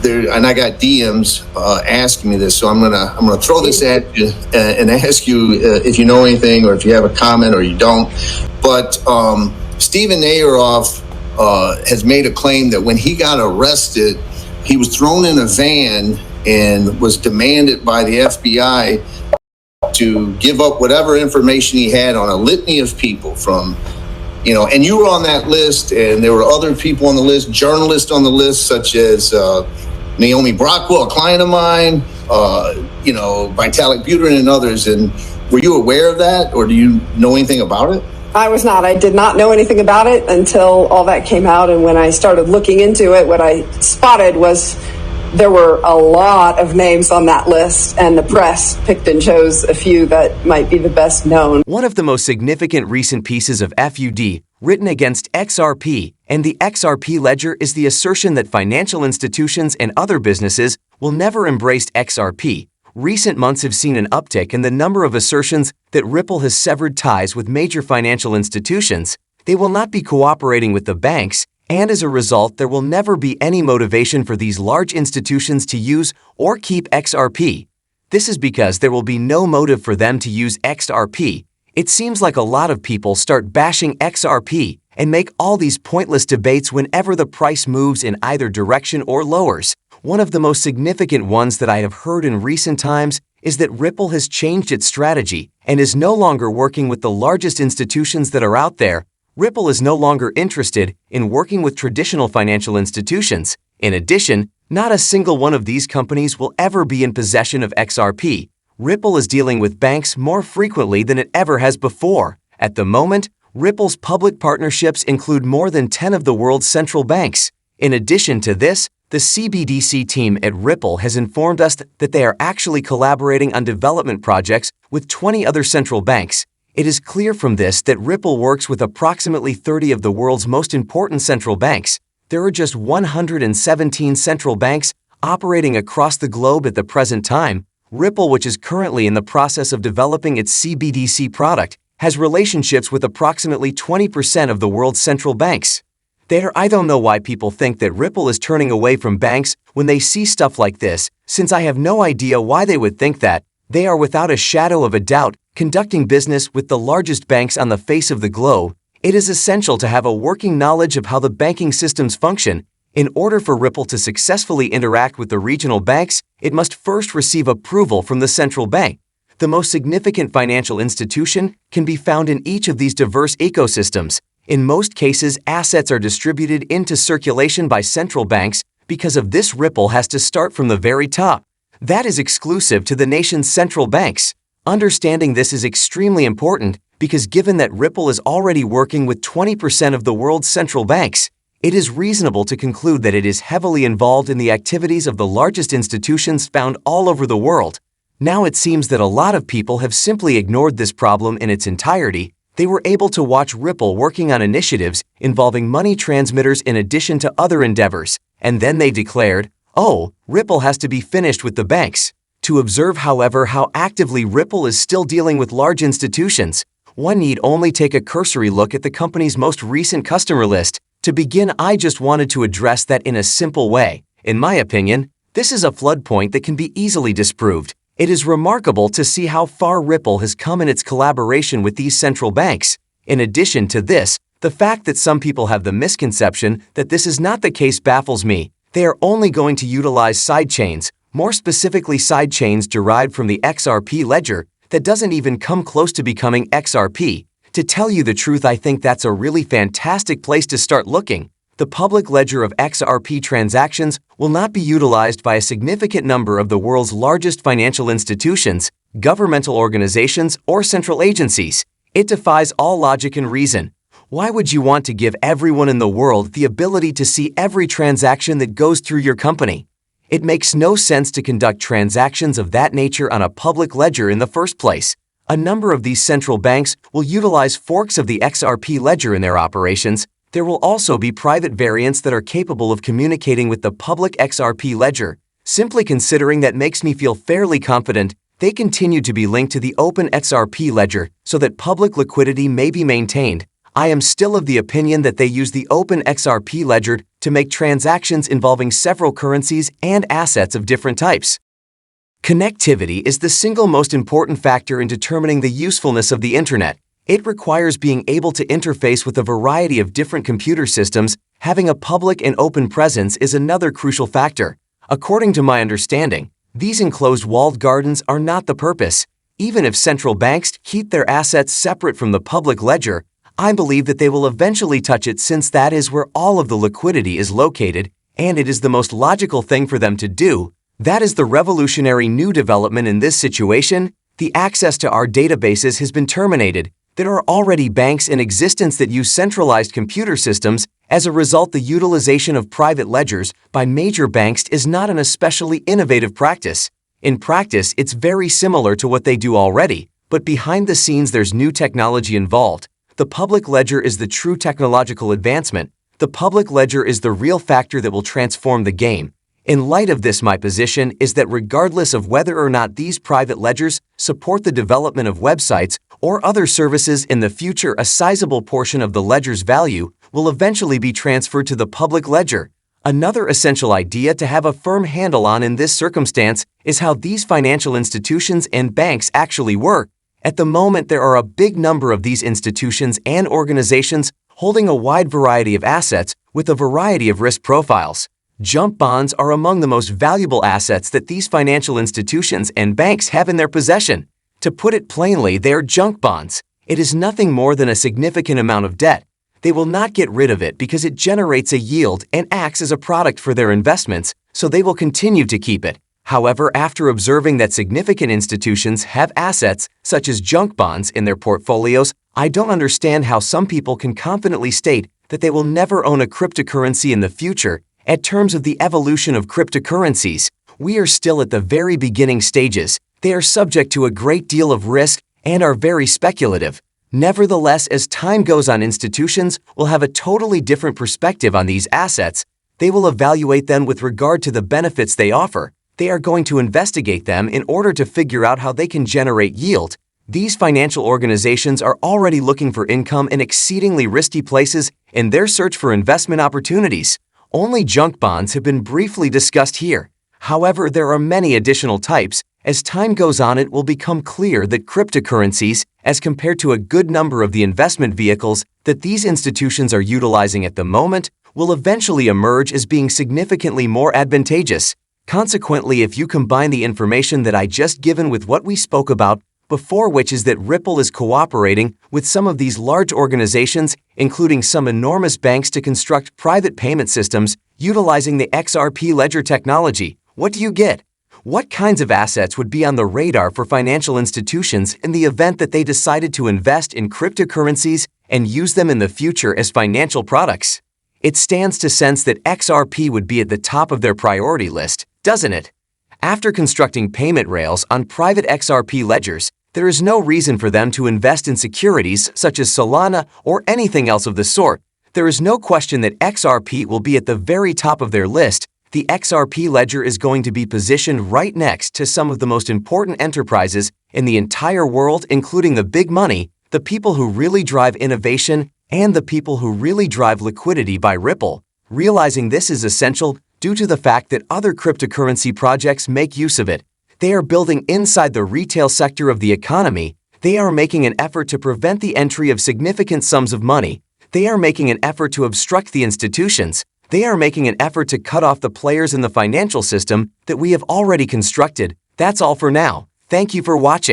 there, and I got DMs asking me this, so I'm gonna throw this at you and ask you if you know anything or if you have a comment or you don't. But Stephen Ayeroff has made a claim that when he got arrested, he was thrown in a van and was demanded by the FBI to give up whatever information he had on a litany of people from, and you were on that list, and there were other people on the list, journalists on the list, such as Naomi Brockwell, a client of mine, Vitalik Buterin and others. And were you aware of that, or do you know anything about it? I was not. I did not know anything about it until all that came out. And when I started looking into it, what I spotted was there were a lot of names on that list, and the press picked and chose a few that might be the best known. One of the most significant recent pieces of FUD written against XRP and the XRP ledger is the assertion that financial institutions and other businesses will never embrace XRP. Recent months have seen an uptick in the number of assertions that Ripple has severed ties with major financial institutions. They will not be cooperating with the banks, and as a result, there will never be any motivation for these large institutions to use or keep XRP. This is because there will be no motive for them to use XRP. It seems like a lot of people start bashing XRP and make all these pointless debates whenever the price moves in either direction or lowers. One of the most significant ones that I have heard in recent times is that Ripple has changed its strategy and is no longer working with the largest institutions that are out there. Ripple is no longer interested in working with traditional financial institutions. In addition, not a single one of these companies will ever be in possession of XRP. Ripple is dealing with banks more frequently than it ever has before. At the moment, Ripple's public partnerships include more than 10 of the world's central banks. In addition to this, the CBDC team at Ripple has informed us that they are actually collaborating on development projects with 20 other central banks. It is clear from this that Ripple works with approximately 30 of the world's most important central banks. There are just 117 central banks operating across the globe at the present time. Ripple, which is currently in the process of developing its CBDC product, has relationships with approximately 20% of the world's central banks. I don't know why people think that Ripple is turning away from banks when they see stuff like this, since I have no idea why they would think that. They are without a shadow of a doubt conducting business with the largest banks on the face of the globe. It is essential to have a working knowledge of how the banking systems function. In order for Ripple to successfully interact with the regional banks, it must first receive approval from the central bank. The most significant financial institution can be found in each of these diverse ecosystems. In most cases, assets are distributed into circulation by central banks. Because of this, Ripple has to start from the very top. That is exclusive to the nation's central banks. Understanding this is extremely important because given that Ripple is already working with 20% of the world's central banks, it is reasonable to conclude that it is heavily involved in the activities of the largest institutions found all over the world. Now it seems that a lot of people have simply ignored this problem in its entirety. They were able to watch Ripple working on initiatives involving money transmitters in addition to other endeavors, and then they declared, "Oh, Ripple has to be finished with the banks." To observe, however, how actively Ripple is still dealing with large institutions, one need only take a cursory look at the company's most recent customer list. To begin, I just wanted to address that in a simple way. In my opinion, this is a flood point that can be easily disproved. It is remarkable to see how far Ripple has come in its collaboration with these central banks. In addition to this, the fact that some people have the misconception that this is not the case baffles me. They are only going to utilize sidechains, more specifically sidechains derived from the XRP ledger that doesn't even come close to becoming XRP. To tell you the truth, I think that's a really fantastic place to start looking. The public ledger of XRP transactions will not be utilized by a significant number of the world's largest financial institutions, governmental organizations, or central agencies. It defies all logic and reason. Why would you want to give everyone in the world the ability to see every transaction that goes through your company? It makes no sense to conduct transactions of that nature on a public ledger in the first place. A number of these central banks will utilize forks of the XRP ledger in their operations. There will also be private variants that are capable of communicating with the public XRP ledger. Simply considering that makes me feel fairly confident they continue to be linked to the open XRP ledger so that public liquidity may be maintained. I am still of the opinion that they use the open XRP ledger to make transactions involving several currencies and assets of different types. Connectivity is the single most important factor in determining the usefulness of the internet. It requires being able to interface with a variety of different computer systems. Having a public and open presence is another crucial factor. According to my understanding, these enclosed walled gardens are not the purpose. Even if central banks keep their assets separate from the public ledger, I believe that they will eventually touch it, since that is where all of the liquidity is located, and it is the most logical thing for them to do. That is the revolutionary new development in this situation. The access to our databases has been terminated. There are already banks in existence that use centralized computer systems. As a result, the utilization of private ledgers by major banks is not an especially innovative practice. In practice, it's very similar to what they do already, but behind the scenes there's new technology involved. The public ledger is the true technological advancement. The public ledger is the real factor that will transform the game. In light of this, my position is that regardless of whether or not these private ledgers support the development of websites or other services in the future, a sizable portion of the ledger's value will eventually be transferred to the public ledger. Another essential idea to have a firm handle on in this circumstance is how these financial institutions and banks actually work. At the moment, there are a big number of these institutions and organizations holding a wide variety of assets with a variety of risk profiles. Junk bonds are among the most valuable assets that these financial institutions and banks have in their possession. To put it plainly, they are junk bonds. It is nothing more than a significant amount of debt. They will not get rid of it because it generates a yield and acts as a product for their investments, so they will continue to keep it. However, after observing that significant institutions have assets such as junk bonds in their portfolios, I don't understand how some people can confidently state that they will never own a cryptocurrency in the future. At terms of the evolution of cryptocurrencies, we are still at the very beginning stages. They are subject to a great deal of risk and are very speculative. Nevertheless, as time goes on, institutions will have a totally different perspective on these assets. They will evaluate them with regard to the benefits they offer. They are going to investigate them in order to figure out how they can generate yield. These financial organizations are already looking for income in exceedingly risky places in their search for investment opportunities. Only junk bonds have been briefly discussed here. However, there are many additional types. As time goes on, it will become clear that cryptocurrencies, as compared to a good number of the investment vehicles that these institutions are utilizing at the moment, will eventually emerge as being significantly more advantageous. Consequently, if you combine the information that I just given with what we spoke about before, which is that Ripple is cooperating with some of these large organizations, including some enormous banks, to construct private payment systems utilizing the XRP ledger technology, what do you get? What kinds of assets would be on the radar for financial institutions in the event that they decided to invest in cryptocurrencies and use them in the future as financial products? It stands to sense that XRP would be at the top of their priority list, doesn't it? After constructing payment rails on private XRP ledgers, there is no reason for them to invest in securities such as Solana or anything else of the sort. There is no question that XRP will be at the very top of their list. The XRP ledger is going to be positioned right next to some of the most important enterprises in the entire world, including the big money, the people who really drive innovation, and the people who really drive liquidity by Ripple. Realizing this is essential due to the fact that other cryptocurrency projects make use of it. They are building inside the retail sector of the economy. They are making an effort to prevent the entry of significant sums of money. They are making an effort to obstruct the institutions. They are making an effort to cut off the players in the financial system that we have already constructed. That's all for now. Thank you for watching.